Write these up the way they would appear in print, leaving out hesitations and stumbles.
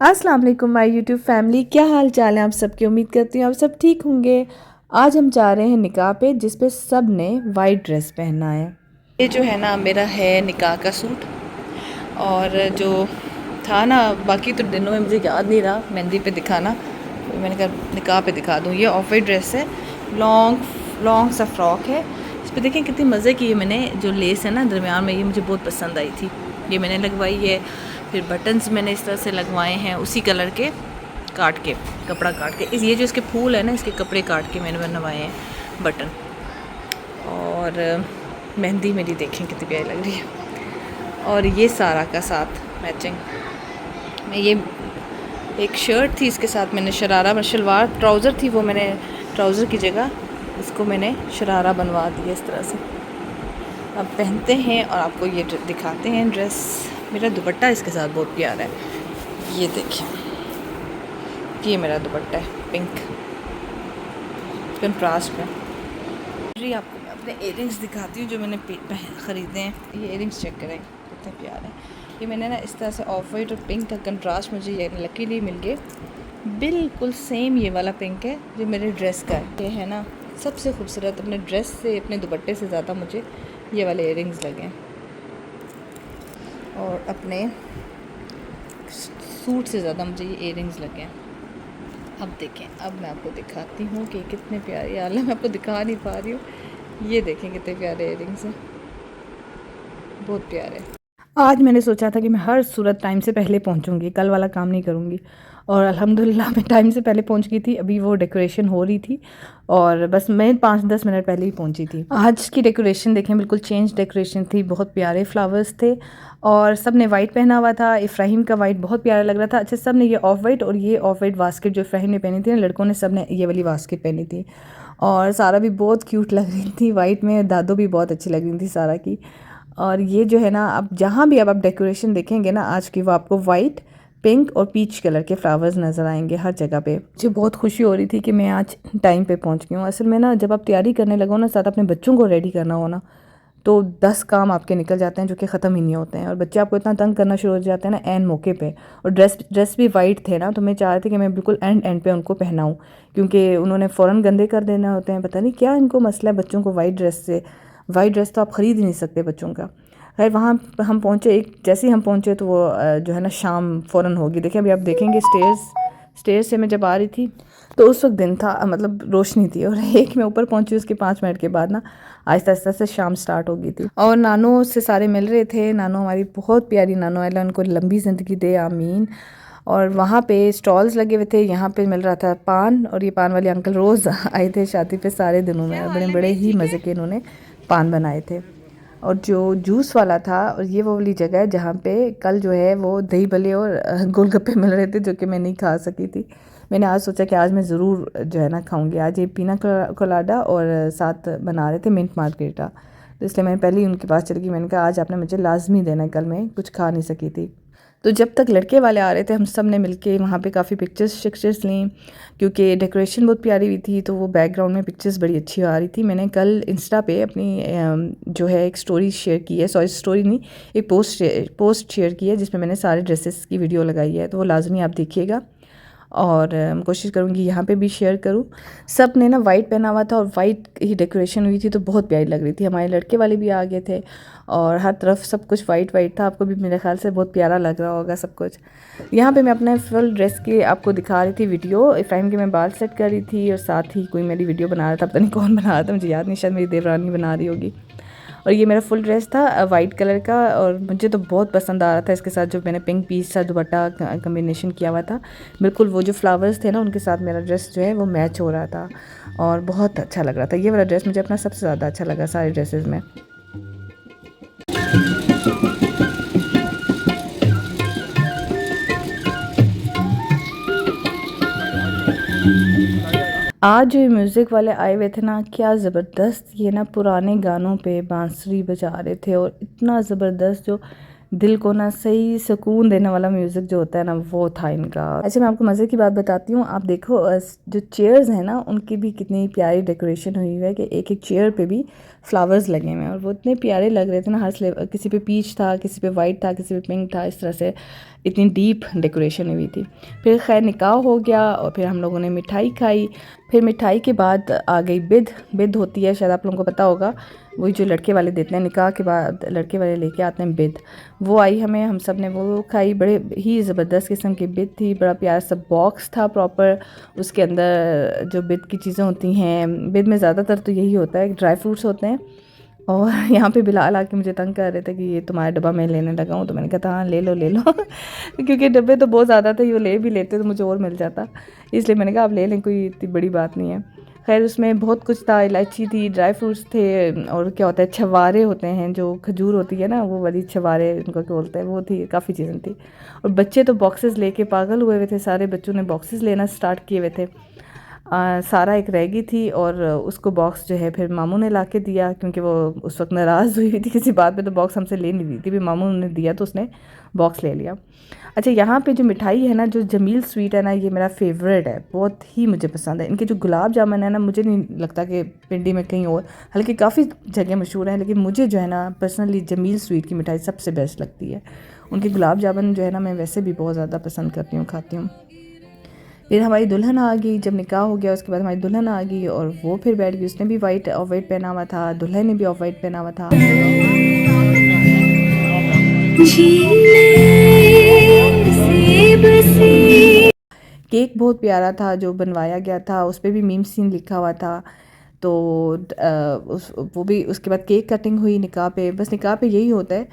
अस्सलाम वालेकुम my YouTube family, क्या हाल चाल है आप सबकी। उम्मीद करती हूँ आप सब ठीक होंगे। आज हम जा रहे हैं निकाह पे, जिस पे सब ने वाइट ड्रेस पहना है। ये जो है ना मेरा है निकाह का सूट। और जो था ना बाकी तो दिनों में मुझे याद नहीं रहा मेहंदी पे दिखाना, तो मैंने कहा निकाह पे दिखा दूँ। ये ऑफ वाइट ड्रेस है, लॉन्ग लॉन्ग सा फ्रॉक है। इस पर देखें कितनी मज़े की है। मैंने जो लेस है ना दरमियान में, ये मुझे बहुत पसंद आई थी, ये मैंने लगवाई है। फिर बटन्स मैंने इस तरह से लगवाए हैं उसी कलर के, काट के, कपड़ा काट के। ये जो इसके फूल है ना, इसके कपड़े काट के मैंने बनवाए हैं बटन। और मेहंदी मेरी देखें कितनी प्यारी लग रही है। और ये सारा का साथ मैचिंग में ये एक शर्ट थी, इसके साथ मैंने शरारा शलवार ट्राउज़र थी, वो मैंने ट्राउज़र की जगह इसको मैंने शरारा बनवा दिया इस तरह से। अब पहनते हैं और आपको ये दिखाते हैं ड्रेस। मेरा दुपट्टा इसके साथ बहुत प्यारा है, ये देखिए, ये मेरा दुपट्टा है पिंक कंट्रास्ट में। जी आपको मैं अपने इयरिंग्स दिखाती हूँ जो मैंने ख़रीदे हैं। ये इयरिंग्स चेक करें कितने प्यारे हैं। ये मैंने ना इस तरह से ऑफ वाइट और पिंक का कंट्रास्ट मुझे ये लकीली मिल गए, बिल्कुल सेम ये वाला पिंक है जो मेरे ड्रेस का है। ये है ना सबसे खूबसूरत, अपने ड्रेस से अपने दुपट्टे से ज़्यादा मुझे ये वाले इयरिंग्स लगे। और अपने सूट से ज़्यादा मुझे ये इयरिंग्स लगे हैं। अब देखें, अब मैं आपको दिखाती हूँ कि कितने प्यारे, हालांकि मैं आपको दिखा नहीं पा रही हूँ। ये देखें कितने प्यारे इयरिंग्स हैं, बहुत प्यारे। आज मैंने सोचा था कि मैं हर सूरत टाइम से पहले पहुँचूँगी, कल वाला काम नहीं करूँगी। और अल्हम्दुलिल्लाह मैं टाइम से पहले पहुँच गई थी। अभी वो डेकोरेशन हो रही थी और बस मैं 5-10 मिनट पहले ही पहुँची थी। आज की डेकोरेशन देखें, बिल्कुल चेंज डेकोरेशन थी, बहुत प्यारे फ्लावर्स थे और सब ने वाइट पहना हुआ था। इफ्राहिम का वाइट बहुत प्यारा लग रहा था। अच्छा, सब ने ये ऑफ वाइट, और ये ऑफ वाइट वास्केट जो इफ्राहिम ने पहनी थी ना, लड़कों ने सब ने ये वाली वास्केट पहनी थी। और सारा भी बहुत क्यूट लग रही थी वाइट में, दादो भी बहुत अच्छी लग रही थी सारा की। और ये जो है ना, अब जहाँ भी अब आप डेकोरेशन देखेंगे ना आज की, वो आपको वाइट, पिंक और पीच कलर के फ्लावर्स नज़र आएंगे हर जगह पे। मुझे बहुत खुशी हो रही थी कि मैं आज टाइम पे पहुँच गई हूँ। असल में ना जब आप तैयारी करने लगो ना, साथ अपने बच्चों को रेडी करना हो ना, तो 10 काम आपके निकल जाते हैं जो कि ख़त्म ही नहीं होते हैं। और बच्चे आपको इतना तंग करना शुरू हो जाते हैं ना एंड मौके पे। और ड्रेस भी वाइट थे ना, तो मैं चाह रही थी कि मैं बिल्कुल एंड पे उनको पहनाऊँ, क्योंकि उन्होंने फ़ौरन गंदे कर देना होते हैं। पता नहीं क्या इनको मसला है बच्चों को वाइट ड्रेस से। वाइट ड्रेस तो आप ख़रीद ही नहीं सकते बच्चों का। खैर वहाँ हम पहुँचे, एक जैसे ही हम पहुँचे तो वो जो है ना शाम फ़ौरन होगी। देखिए अभी आप देखेंगे स्टेयर्स से मैं जब आ रही थी तो उस वक्त दिन था, मतलब रोशनी थी। और एक मैं ऊपर पहुँची, उसके 5 मिनट के बाद ना आहिस्ता आहिस्ता से शाम स्टार्ट हो गई थी। और नानो से सारे मिल रहे थे। नानो हमारी बहुत प्यारी नानो, अल्लाह उनको लंबी ज़िंदगी दे, आमीन। और वहाँ पे स्टॉल्स लगे हुए थे, यहाँ पे मिल रहा था पान। और ये पान वाले अंकल रोज़ आए थे शादी पे सारे दिनों में, और बड़े बड़े ही मज़े के इन्होंने पान बनाए थे। और जो जूस वाला था, और ये वो वाली जगह है जहाँ पे कल जो है वो दही भल्ले और गोलगप्पे मिल रहे थे, जो कि मैं नहीं खा सकी थी। मैंने आज सोचा कि आज मैं ज़रूर जो है ना खाऊंगी। आज ये पीना कोलाडा और साथ बना रहे थे मिंट मार्गरेटा, तो इसलिए मैं पहले ही उनके पास चली गई। मैंने कहा आज आपने मुझे लाजमी देना है, कल मैं कुछ खा नहीं सकी थी। तो जब तक लड़के वाले आ रहे थे, हम सब ने मिलके वहाँ पे काफ़ी पिक्चर्स लीं, क्योंकि डेकोरेशन बहुत प्यारी हुई थी, तो वो बैकग्राउंड में पिक्चर्स बड़ी अच्छी आ रही थी। मैंने कल इंस्टा पे अपनी जो है एक स्टोरी शेयर की है, सॉरी स्टोरी नहीं, एक पोस्ट शेयर की है, जिसमें मैंने सारे ड्रेसेस की वीडियो लगाई है, तो वो लाजमी आप देखिएगा। और कोशिश करूँगी यहाँ पे भी शेयर करूँ। सब ने ना वाइट पहना हुआ था और वाइट ही डेकोरेशन हुई थी, तो बहुत प्यारी लग रही थी। हमारे लड़के वाले भी आ गए थे और हर तरफ सब कुछ वाइट वाइट था। आपको भी मेरे ख्याल से बहुत प्यारा लग रहा होगा सब कुछ। यहाँ पे मैं अपने फुल ड्रेस की आपको दिखा रही थी वीडियो। इफ्राहिम के मैं बाल सेट कर रही थी और साथ ही कोई मेरी वीडियो बना रहा था, पता नहीं कौन बना रहा था, मुझे याद नहीं, शायद मेरी देवरानी बना रही होगी। और ये मेरा फुल ड्रेस था वाइट कलर का, और मुझे तो बहुत पसंद आ रहा था। इसके साथ जो मैंने पिंक पीस सा दुपट्टा कम्बिनेशन किया हुआ था, बिल्कुल वो जो फ्लावर्स थे ना उनके साथ मेरा ड्रेस जो है वो मैच हो रहा था और बहुत अच्छा लग रहा था। ये वाला ड्रेस मुझे अपना सबसे ज़्यादा अच्छा लगा सारे ड्रेसेस में। आज जो म्यूज़िक वाले आए हुए थे ना, क्या ज़बरदस्त, ये ना पुराने गानों पे बांसुरी बजा रहे थे और इतना ज़बरदस्त जो दिल को ना सही सुकून देने वाला म्यूज़िक जो होता है ना, वो था इनका। अच्छा, मैं आपको मज़े की बात बताती हूँ। आप देखो जो चेयर्स हैं ना, उनकी भी कितनी प्यारी डेकोरेशन हुई है कि एक एक चेयर पे भी फ्लावर्स लगे हुए हैं, और वो इतने प्यारे लग रहे थे ना। हर किसी पे पीच था, किसी पे वाइट था, किसी पे पिंक था, इस तरह से इतनी डीप डेकोरेशन हुई थी। फिर खैर निकाह हो गया, और फिर हम लोगों ने मिठाई खाई। फिर मिठाई के बाद आ गई बिद। बिद होती है, शायद आप लोगों को पता होगा, वही जो लड़के वाले देते हैं। निकाह के बाद लड़के वाले लेके आते हैं बिद, वो आई हमें। हम सब ने वो खाई। बड़े ही ज़बरदस्त किस्म की बिद थी। बड़ा प्यारा सा बॉक्स था प्रॉपर, उसके अंदर जो बिद की चीज़ें होती हैं, बिद में ज़्यादातर तो यही होता है, ड्राई फ्रूट्स होते हैं। और यहाँ पे बिलाल आके मुझे तंग कर रहे थे कि ये तुम्हारा डब्बा मैं लेने लगा हूँ। तो मैंने कहा था हाँ ले लो ले लो क्योंकि डब्बे तो बहुत ज़्यादा थे, वो ले भी लेते तो मुझे और मिल जाता, इसलिए मैंने कहा आप ले लें, कोई इतनी बड़ी बात नहीं है। खैर उसमें बहुत कुछ था, इलायची थी, ड्राई फ्रूट्स थे, और क्या होता है छवारे होते हैं, जो खजूर होती है ना, वो वाली छवारे उनको क्या बोलते हैं, वो थी, काफ़ी चीज़ें थी। और बच्चे तो बॉक्सेस लेके पागल हुए हुए थे, सारे बच्चों ने बॉक्सेस लेना स्टार्ट किए हुए थे। सारा एक रह गई थी, और उसको बॉक्स जो है फिर मामू ने ला के दिया, क्योंकि वो उस वक्त नाराज़ हुई थी किसी बात पे, तो बॉक्स हमसे ले नहीं दी थी, फिर मामू ने दिया तो उसने बॉक्स ले लिया। अच्छा, यहाँ पे जो मिठाई है ना, जो जमील स्वीट है ना, ये मेरा फेवरेट है, बहुत ही मुझे पसंद है। इनके जो गुलाब जामुन है ना, मुझे नहीं लगता कि पिंडी में कहीं और, हालांकि काफ़ी जगह मशहूर है, लेकिन मुझे जो है ना पर्सनली जमील स्वीट की मिठाई सबसे बेस्ट लगती है। उनके गुलाब जामुन जो है ना, मैं वैसे भी बहुत ज़्यादा पसंद करती हूँ, खाती हूँ। फिर हमारी दुल्हन आ गई, जब निकाह हो गया उसके बाद हमारी दुल्हन आ गई, और वो फिर बैठ गई। उसने भी ऑफ वाइट पहना हुआ था, दुल्हन ने भी ऑफ वाइट पहना हुआ था। केक बहुत प्यारा था जो बनवाया गया था, उस पर भी मीम सीन लिखा हुआ था। तो वो भी, उसके बाद केक कटिंग हुई निकाह पे। बस निकाह पे यही होता है,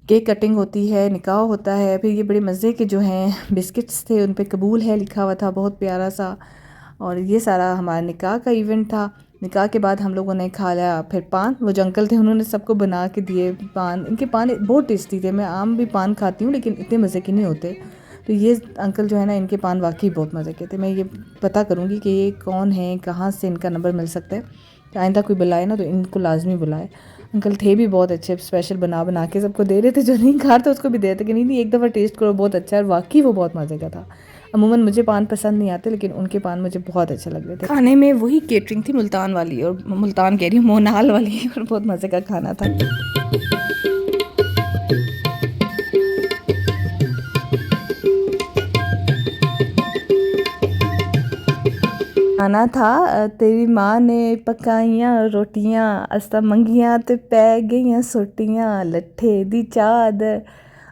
केक कटिंग होती है, निकाह होता है। फिर ये बड़े मज़े के जो हैं बिस्किट्स थे, उन पे कबूल है लिखा हुआ था, बहुत प्यारा सा। और ये सारा हमारा निकाह का इवेंट था। निकाह के बाद हम लोगों ने खा लिया फिर पान। वो जो अंकल थे उन्होंने सबको बना के दिए पान। इनके पान बहुत टेस्टी थे। मैं आम भी पान खाती हूँ, लेकिन इतने मज़े के नहीं होते। तो ये अंकल जो है ना, इनके पान वाकई बहुत मज़े के थे। मैं ये पता करूँगी कि ये कौन है, कहाँ से इनका नंबर मिल सकता है। तो आइंदा कोई बुलाए ना, तो इनको लाजमी बुलाए। अंकल थे भी बहुत अच्छे, स्पेशल बना बना के सबको दे रहे थे, जो नहीं खा रहे थे उसको भी दे रहे थे कि नहीं नहीं एक दफ़ा टेस्ट करो, बहुत अच्छा है। और वाकई वो बहुत मज़े का था। अमूमन मुझे पान पसंद नहीं आते, लेकिन उनके पान मुझे बहुत अच्छे लग रहे थे। खाने में वही केटरिंग थी मुल्तान वाली, और मुल्तान कह रही हूँ मोनाल वाली, और बहुत मज़े का खाना था। खाना था तेरी माँ ने पकाइयां रोटियां, असा मंगियां ते पै गईयां सोटियां, लट्ठे दी चादर।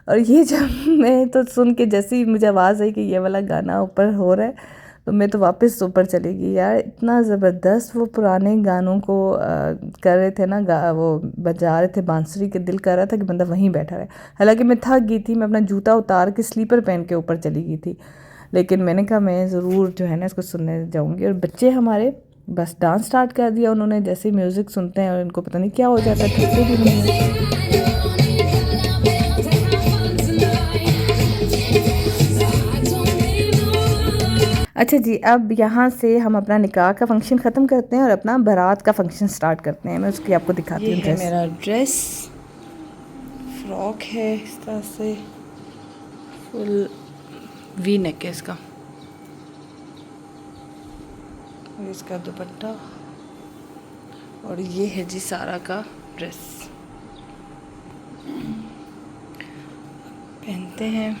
और ये जब मैं तो सुन के जैसे ही मुझे आवाज़ आई कि ये वाला गाना ऊपर हो रहा है, तो मैं तो वापस ऊपर चली गई। यार इतना ज़बरदस्त वो पुराने गानों को कर रहे थे ना, वो बजा रहे थे बांसुरी के, दिल कर रहा था कि बंदा वहीं बैठा रहे। हालांकि मैं थक गई थी, मैं अपना जूता उतार के स्लीपर पहन के ऊपर चली गई थी, लेकिन मैंने कहा मैं ज़रूर जो है ना इसको सुनने जाऊँगी। और बच्चे हमारे बस डांस स्टार्ट कर दिया उन्होंने, जैसे म्यूज़िक सुनते हैं और इनको पता नहीं क्या हो जाता है, थकते भी नहीं है। अच्छा जी, अब यहाँ से हम अपना निकाह का फंक्शन ख़त्म करते हैं और अपना बारात का फंक्शन स्टार्ट करते हैं। मैं उसकी आपको दिखाती हूँ। ड्रेस मेरा ड्रेस फ्रॉक है, इस तरह से फुल वी नेक है इसका, और इसका दुपट्टा, और ये है जी सारा का ड्रेस। पहनते हैं।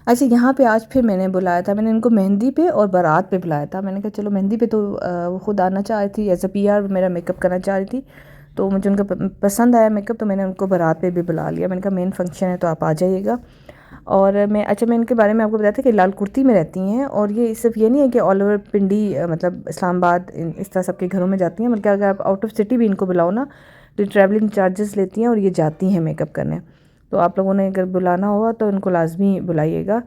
अच्छा, यहाँ पे आज फिर मैंने बुलाया था, मैंने इनको मेहंदी पे और बारात पे बुलाया था। मैंने कहा चलो मेहंदी पे तो वो ख़ुद आना चाह रही थी, एज अ PR मेरा मेकअप करना चाह रही थी, तो मुझे उनका पसंद आया मेकअप, तो मैंने उनको बारात पे भी बुला लिया। मैंने कहा मेन फंक्शन है तो आप आ जाइएगा। और मैं इनके बारे में आपको बताया था कि लाल कुर्ती में रहती हैं, और ये सिर्फ ये नहीं है कि ऑल ओवर पिंडी मतलब इस्लामाबाद इस तरह सबके घरों में जाती हैं, बल्कि अगर आप आउट ऑफ सिटी भी इनको बुलाओ ना, तो ट्रैवलिंग चार्जेस लेती हैं और ये जाती हैं मेकअप करने। तो आप लोगों ने अगर बुलाना होगा तो इनको लाजमी बुलाइएगा,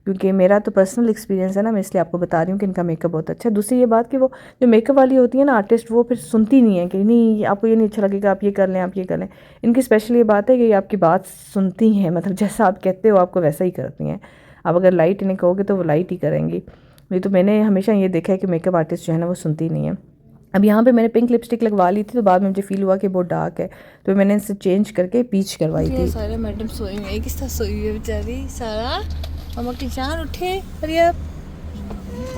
क्योंकि मेरा तो पर्सनल एक्सपीरियंस है ना, मैं इसलिए आपको बता रही हूँ कि इनका मेकअप बहुत अच्छा है। दूसरी ये बात कि वो जो मेकअप वाली होती है ना आर्टिस्ट, वो फिर सुनती नहीं है कि नहीं आपको ये नहीं अच्छा लगेगा, आप ये कर लें, आप ये कर लें। इनकी स्पेशल ये बात है कि आपकी बात सुनती हैं, मतलब जैसा आप कहते हो आपको वैसा ही करती हैं। आप अगर लाइट इन्हें कहोगे तो वो लाइट ही करेंगी। नहीं तो मैंने हमेशा ये देखा है कि मेकअप आर्टिस्ट जो है ना वो सुनती नहीं है। अब यहाँ पे मैंने पिंक लिपस्टिक लगवा ली थी, तो बाद में मुझे फील हुआ कि बहुत डार्क है, तो मैंने इसे चेंज करके पीच करवाई थी। सारा मैडम सोई हुई है, किस तरह सोई हुई है बेचारी। सारा मामा की जान उठे, अरे अब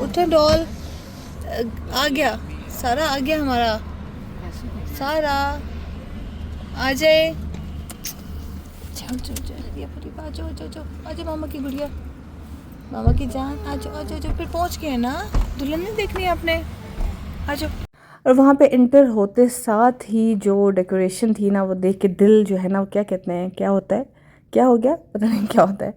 उठे डॉल, आ गया सारा, आ गया हमारा सारा, आ जाए, चल चल चल, ये पूरी आ जाओ जाओ जाओ, आ जाओ मामा की गुड़िया, मामा की जान, आ जाओ आ जाओ जाओ, फिर पहुँच गए ना, दुल्हन नहीं देखनी आपने, आ जाओ। और वहाँ पे इंटर होते साथ ही जो डेकोरेशन थी ना, वो देख के दिल जो है ना, वो क्या कहते हैं, क्या होता है, क्या हो गया पता नहीं क्या होता है,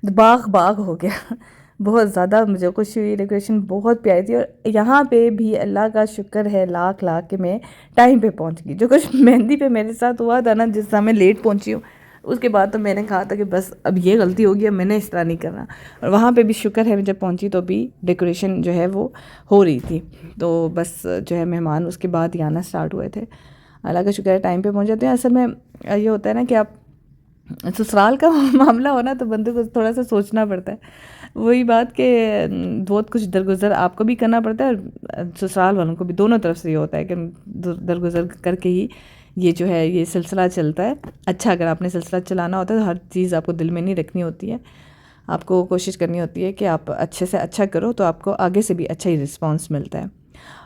बाग बाग हो गया। बहुत ज़्यादा मुझे खुशी हुई, डेकोरेशन बहुत प्यारी थी। और यहाँ पे भी अल्लाह का शुक्र है लाख लाख कि मैं टाइम पे पहुँच गई। जो कुछ मेहंदी पे मेरे साथ हुआ था ना, जिस समय लेट पहुँची हूँ, उसके बाद तो मैंने कहा था कि बस अब ये गलती होगी, अब मैंने इस तरह नहीं करना। और वहाँ पे भी शुक्र है, मैं जब पहुँची तो भी डेकोरेशन जो है वो हो रही थी, तो बस जो है मेहमान उसके बाद ही आना स्टार्ट हुए थे। अल्लाह का शुक्र है टाइम पे पहुँच जाते हैं। असल में ये होता है ना कि आप ससुराल का मामला हो ना, तो बंदे को थोड़ा सा सोचना पड़ता है। वही बात कि बहुत कुछ दरगुजर आपको भी करना पड़ता है, और ससुराल वालों को भी, दोनों तरफ से ये होता है कि दरगुजर करके ही ये जो है ये सिलसिला चलता है। अच्छा, अगर आपने सिलसिला चलाना होता है तो हर चीज़ आपको दिल में नहीं रखनी होती है, आपको कोशिश करनी होती है कि आप अच्छे से अच्छा करो, तो आपको आगे से भी अच्छा ही रिस्पॉन्स मिलता है।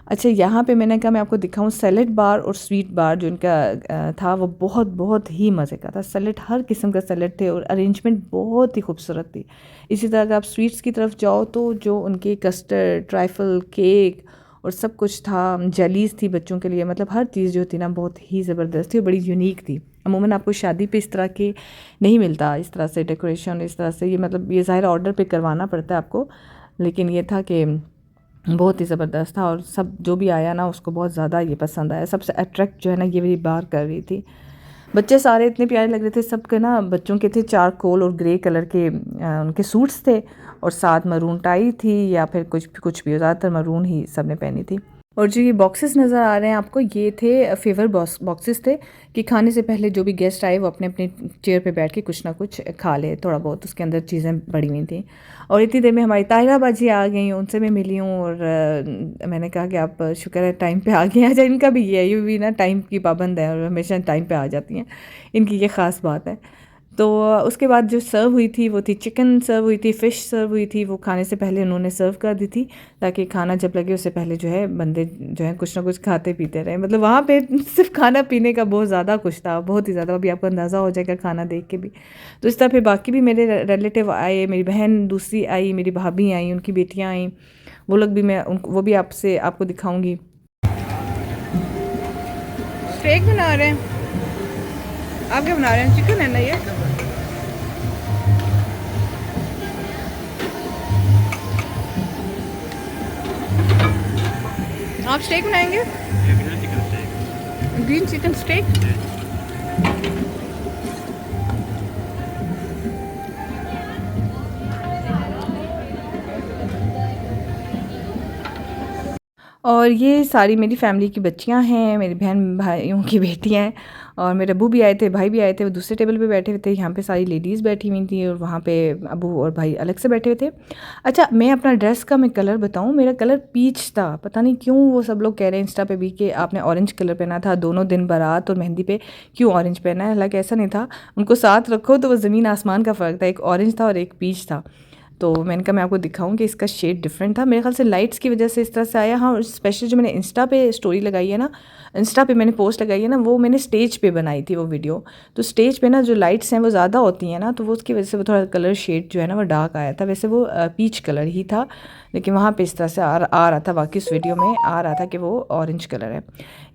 अच्छा, यहाँ पे मैंने कहा मैं आपको दिखाऊं सैलेड बार और स्वीट बार जो इनका था, वो बहुत बहुत ही मज़े का था। सैलेड, हर किस्म का सैलेड थे और अरेंजमेंट बहुत ही खूबसूरत थी। इसी तरह अगर आप स्वीट्स की तरफ जाओ तो जो उनके कस्टर्ड, ट्राइफल, केक और सब कुछ था, जेलीज थी बच्चों के लिए, मतलब हर चीज़ जो थी ना बहुत ही ज़बरदस्त थी और बड़ी यूनिक थी। अमूमन आपको शादी पे इस तरह के नहीं मिलता, इस तरह से डेकोरेशन, इस तरह से, ये मतलब ये ज़ाहिर ऑर्डर पे करवाना पड़ता है आपको, लेकिन ये था कि बहुत ही ज़बरदस्त था और सब जो भी आया ना उसको बहुत ज़्यादा ये पसंद आया। सबसे अट्रैक्ट जो है ना ये मेरी बार कर रही थी। बच्चे सारे इतने प्यारे लग रहे थे, सबके ना बच्चों के थे चारकोल और ग्रे कलर के उनके सूट्स थे, और साथ मरून टाई थी या फिर कुछ भी, ज़्यादातर मरून ही सब ने पहनी थी। और जो ये बॉक्सेस नज़र आ रहे हैं आपको, ये थे फेवर बॉक्सेस थे कि खाने से पहले जो भी गेस्ट आए वो अपने अपने चेयर पे बैठ के कुछ ना कुछ खा ले, थोड़ा बहुत उसके अंदर चीज़ें पड़ी हुई थी। और इतनी देर में हमारी ताहिरा बाजी आ गई, उनसे मैं मिली हूँ और मैंने कहा कि आप शुक्र है टाइम पे आ गए हैं। अच्छा, इनका भी ये भी ना टाइम की पाबंद है और हमेशा टाइम पे आ जाती हैं, इनकी ये ख़ास बात है। तो उसके बाद जो सर्व हुई थी वो थी चिकन सर्व हुई थी, फ़िश सर्व हुई थी, वो खाने से पहले उन्होंने सर्व कर दी थी, ताकि खाना जब लगे उससे पहले जो है बंदे जो है कुछ ना कुछ खाते पीते रहे। मतलब वहाँ पे सिर्फ खाना पीने का बहुत ज़्यादा कुछ था, बहुत ही ज़्यादा, अभी आपको अंदाज़ा हो जाएगा खाना देख के भी। तो इस तरह फिर बाकी भी मेरे रिलेटिव आए, मेरी बहन दूसरी आई, मेरी भाभी आई, उनकी बेटियाँ आई, वो लोग भी, मैं उनको वो भी आपको दिखाऊँगी। स्टेक बना रहे हैं आप, क्या बना रहे हैं? चिकन है ना ये? आप स्टेक बनाएंगे? Green chicken steak. और ये सारी मेरी फैमिली की बच्चियां हैं, मेरी बहन भाइयों की बेटियां हैं, और मेरे अबू भी आए थे, भाई भी आए थे, वो दूसरे टेबल पे बैठे हुए थे। यहाँ पे सारी लेडीज़ बैठी हुई थी और वहाँ पे अबू और भाई अलग से बैठे हुए थे। अच्छा, मैं अपना ड्रेस का मैं कलर बताऊँ, मेरा कलर पीच था। पता नहीं क्यों वो सब लोग कह रहे हैं इंस्टा पे भी कि आपने ऑरेंज कलर पहना था दोनों दिन, बारात और मेहंदी पे क्यों ऑरेंज पहना है? हालांकि ऐसा नहीं था, उनको साथ रखो तो वो ज़मीन आसमान का फ़र्क था, एक ऑरेंज था और एक पीच था। तो मैंने कहा मैं आपको दिखाऊं कि इसका शेड डिफरेंट था, मेरे ख्याल से लाइट्स की वजह से इस तरह से आया। हाँ, और स्पेशल जो मैंने इंस्टा पे स्टोरी लगाई है ना, इंस्टा पे मैंने पोस्ट लगाई है ना, वो मैंने स्टेज पे बनाई थी वो वीडियो। तो स्टेज पे ना जो लाइट्स हैं वो ज़्यादा होती हैं ना, तो वो उसकी वजह से वो थोड़ा कलर शेड जो है ना वो डार्क आया था। वैसे वो पीच कलर ही था, लेकिन वहाँ पे इस तरह से आ रहा था, बाकी उस वीडियो में आ रहा था कि वो ऑरेंज कलर है।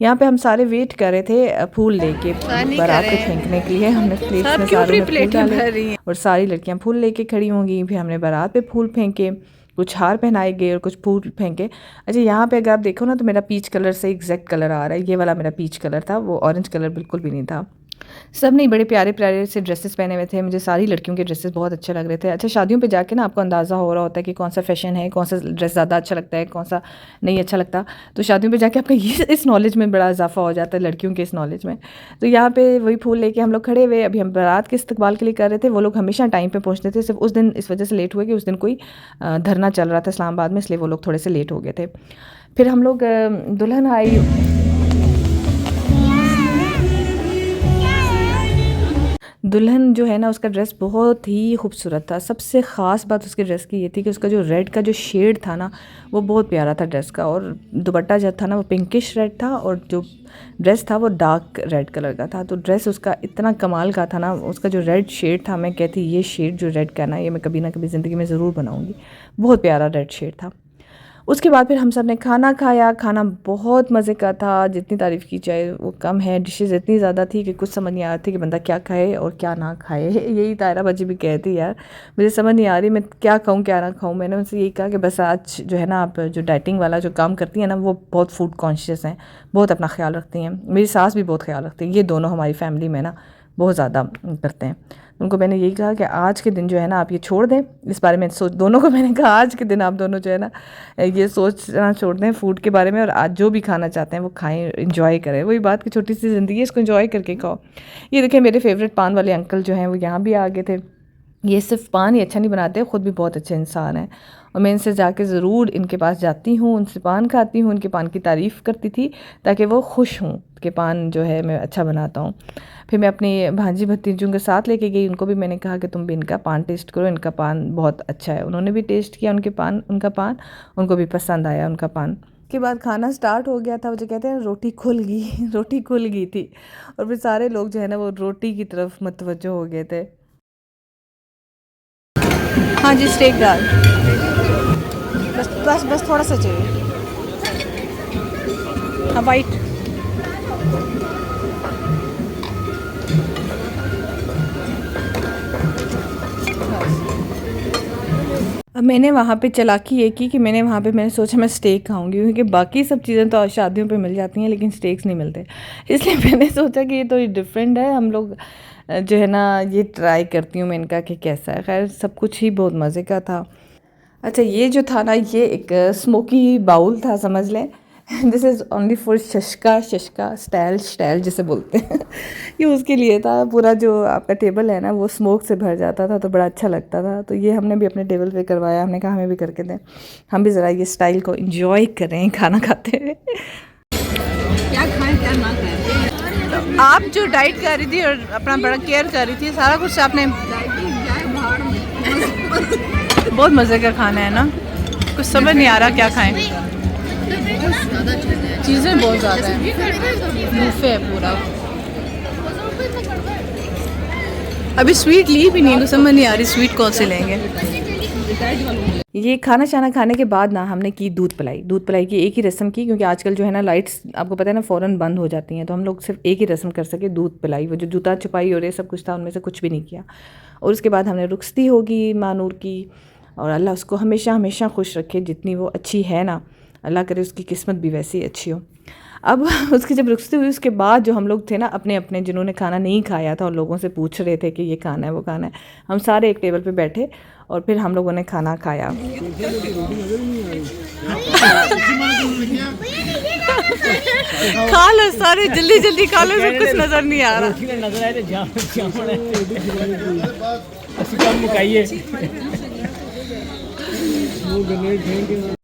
यहाँ पे हम सारे वेट कर रहे थे फूल लेके बारात को फेंकने के लिए। हमने प्लेट्स में सारे फूल डाले और सारी लड़कियाँ फूल लेके खड़ी होंगी, फिर हमने बारात पे फूल फेंके, कुछ हार पहनाए गए और कुछ फूल फेंके। अच्छा, यहाँ पे अगर आप देखो ना तो मेरा पीच कलर से एग्जैक्ट कलर आ रहा है, ये वाला मेरा पीच कलर था, वो ऑरेंज कलर बिल्कुल भी नहीं था। सब ने बड़े प्यारे प्यारे से ड्रेसेस पहने हुए थे। मुझे सारी लड़कियों के ड्रेसेस बहुत अच्छे लग रहे थे। अच्छा, शादियों पे जाके ना आपको अंदाज़ा हो रहा होता है कि कौन सा फ़ैशन है, कौन सा ड्रेस ज़्यादा अच्छा लगता है, कौन सा नहीं अच्छा लगता। तो शादियों पे जाके आपका ये इस नॉलेज में बड़ा इजाफा हो जाता है, लड़कियों के इस नॉलेज में। तो यहाँ पे वही फूल लेके हम लोग खड़े हुए, अभी हम बारात के इस्तकबाल के लिए कर रहे थे। वो लोग हमेशा टाइम पे पहुँचते थे, सिर्फ उस दिन इस वजह से लेट हुए कि उस दिन कोई धरना चल रहा था इस्लामाबाद में, इसलिए वो लोग थोड़े से लेट हो गए थे। फिर हम लोग दुल्हन आई। दुल्हन जो है ना, उसका ड्रेस बहुत ही खूबसूरत था। सबसे ख़ास बात उसके ड्रेस की ये थी कि उसका जो रेड का जो शेड था ना, वो बहुत प्यारा था ड्रेस का। और दुपट्टा जो था ना, वो पिंकिश रेड था, और जो ड्रेस था वो डार्क रेड कलर का था। तो ड्रेस उसका इतना कमाल का था ना, उसका जो रेड शेड था, मैं कहती ये शेड जो रेड का ना, ये मैं कभी ना कभी ज़िंदगी में ज़रूर बनाऊँगी। बहुत प्यारा रेड शेड था। उसके बाद फिर हम सब ने खाना खाया। खाना बहुत मज़े का था, जितनी तारीफ़ की जाए वो कम है। डिशेज़ इतनी ज़्यादा थी कि कुछ समझ नहीं आ रही थी कि बंदा क्या खाए और क्या ना खाए। यही तायरा बाजी भी कहती यार, मुझे समझ नहीं आ रही मैं क्या खाऊँ क्या ना खाऊँ। मैंने उनसे यही कहा कि बस आज जो है ना, आप जो डाइटिंग वाला जो काम करती हैं ना, वो बहुत फूड कॉन्शियस हैं, बहुत अपना ख्याल रखती हैं। मेरी सास भी बहुत ख्याल रखती है, ये दोनों हमारी फैमिली में ना बहुत ज़्यादा करते हैं। उनको मैंने यही कहा कि आज के दिन जो है ना, आप ये छोड़ दें। इस बारे में सोच, दोनों को मैंने कहा आज के दिन आप दोनों जो है ना, ये सोचना छोड़ दें फूड के बारे में, और आज जो भी खाना चाहते हैं वो खाएं, इंजॉय करें। वही बात की छोटी सी ज़िंदगी है, इसको इंजॉय करके खाओ। ये देखें, मेरे फेवरेट पान वाले अंकल जो हैं वो यहाँ भी आ गए थे। ये सिर्फ पान ही अच्छा नहीं बनाते, ख़ुद भी बहुत अच्छे इंसान हैं। और मैं इनसे जाके ज़रूर इनके पास जाती हूँ, उनसे पान खाती हूँ, उनके पान की तारीफ़ करती थी ताकि वो खुश हों कि पान जो है मैं अच्छा बनाता हूँ। फिर मैं अपनी भांजी भतीजों के साथ लेके गई, उनको भी मैंने कहा कि तुम भी इनका पान टेस्ट करो, इनका पान बहुत अच्छा है। उन्होंने भी टेस्ट किया उनका पान, उनको भी पसंद आया उनका पान। के बाद खाना स्टार्ट हो गया था। वो जो कहते हैं रोटी खुल गई रोटी खुल गई थी, और फिर सारे लोग जो है ना वो रोटी की तरफ मुतवज्जो हो गए थे। हाँ जी, स्टेक दाल, बस बस बस थोड़ा सा चाहिए। हाँ, वाइट। अब मैंने वहाँ पे चालाकी ये की कि मैंने सोचा मैं स्टेक खाऊंगी, क्योंकि बाकी सब चीज़ें तो शादियों पे मिल जाती हैं लेकिन स्टेक्स नहीं मिलते। इसलिए मैंने सोचा कि ये तो डिफरेंट है, हम लोग जो है ना ये ट्राई करती हूँ मैं इनका कि कैसा है। खैर सब कुछ ही बहुत मज़े का था। अच्छा, ये जो था ना, ये एक स्मोकी बाउल था समझ लें। दिस इज़ ओनली फॉर शशका स्टाइल जिसे बोलते हैं। ये उसके लिए था। पूरा जो आपका टेबल है ना वो स्मोक से भर जाता था, तो बड़ा अच्छा लगता था। तो ये हमने भी अपने टेबल पे करवाया। हमने कहा हमें भी करके दें, हम भी ज़रा ये स्टाइल को इंजॉय करें खाना खाते हुए। क्या खाएं क्या ना खाएं। आप जो डाइट कर रही थी और अपना बड़ा केयर कर रही थी, सारा कुछ आपने बहुत मज़े का खाना है ना, कुछ समझ नहीं आ रहा क्या खाएं। चीज़ें बहुत ज़्यादा हैं, बुफे है पूरा। अभी स्वीट ली भी नहीं, तो समझ नहीं आ रही स्वीट कौन से लेंगे। ये खाना शाना खाने के बाद ना हमने की दूध पिलाई की एक ही रस्म की, क्योंकि आजकल जो है ना लाइट्स आपको पता है ना फ़ौरन बंद हो जाती हैं, तो हम लोग सिर्फ एक ही रस्म कर सके, दूध पिलाई। वो जो जूता छुपाई और ये सब कुछ था, उनमें से कुछ भी नहीं किया। और उसके बाद हमने रुखसती होगी मानूर की, और अल्लाह उसको हमेशा हमेशा खुश रखे। जितनी वो अच्छी है ना, अल्लाह करे उसकी किस्मत भी वैसी अच्छी हो। अब उसकी जब रुखसती हुई, उसके बाद जो हम लोग थे ना अपने अपने, जिन्होंने खाना नहीं खाया था और लोगों से पूछ रहे थे कि ये खाना है वो खाना है, हम सारे एक टेबल पे बैठे और फिर हम लोगों ने खाना खाया। खा लो सारे, जल्दी जल्दी खा लो, सब कुछ नज़र नहीं आ रहा।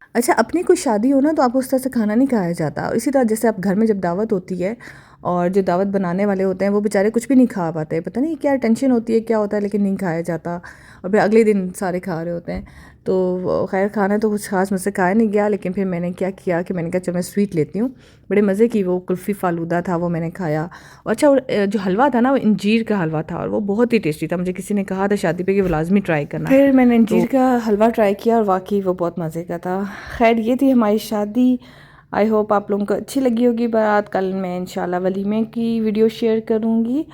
अच्छा, अपनी कोई शादी हो ना तो आपको उस तरह से खाना नहीं खाया जाता। और इसी तरह जैसे आप घर में जब दावत होती है और जो दावत बनाने वाले होते हैं वो बेचारे कुछ भी नहीं खा पाते, पता नहीं क्या टेंशन होती है क्या होता है, लेकिन नहीं खाया जाता। और फिर अगले दिन सारे खा रहे होते हैं। तो खैर खाना तो कुछ खास मुझसे खाया नहीं गया, लेकिन फिर मैंने क्या किया कि मैंने कहा चलो मैं स्वीट लेती हूँ। बड़े मज़े की वो कुल्फ़ी फालूदा था, वो मैंने खाया। और अच्छा, और जो हलवा था ना वो इंजीर का हलवा था, और वो बहुत ही टेस्टी था। मुझे किसी ने कहा था शादी पे कि वो लाजमी ट्राई करना। फिर मैंने इंजीर का हलवा ट्राई किया और वाकई वो बहुत मज़े का था। खैर ये थी हमारी शादी। आई होप आप लोगों को अच्छी लगी होगी बारात। कल मैं इंशाल्लाह वलीमे की वीडियो शेयर करूँगी,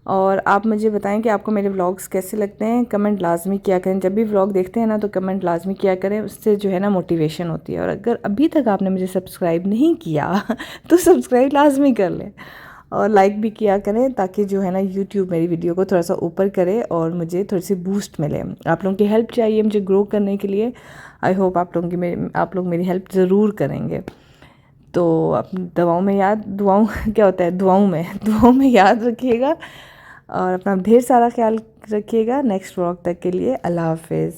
और आप मुझे बताएं कि आपको मेरे व्लॉग्स कैसे लगते हैं। कमेंट लाजमी किया करें, जब भी व्लॉग देखते हैं ना तो कमेंट लाजमी किया करें, उससे जो है ना मोटिवेशन होती है। और अगर अभी तक आपने मुझे सब्सक्राइब नहीं किया तो सब्सक्राइब लाजमी कर लें। और लाइक भी किया करें, ताकि जो है ना यूट्यूब मेरी वीडियो को थोड़ा सा ऊपर करे और मुझे थोड़ी सी बूस्ट मिले। आप लोगों की हेल्प चाहिए मुझे ग्रो करने के लिए। आई होप आप लोग मेरी हेल्प ज़रूर करेंगे। तो आप दुआओं क्या होता है, दुआओं में याद रखिएगा और अपना ढेर सारा ख्याल रखिएगा। नेक्स्ट व्लॉग तक के लिए अल्लाह हाफिज़।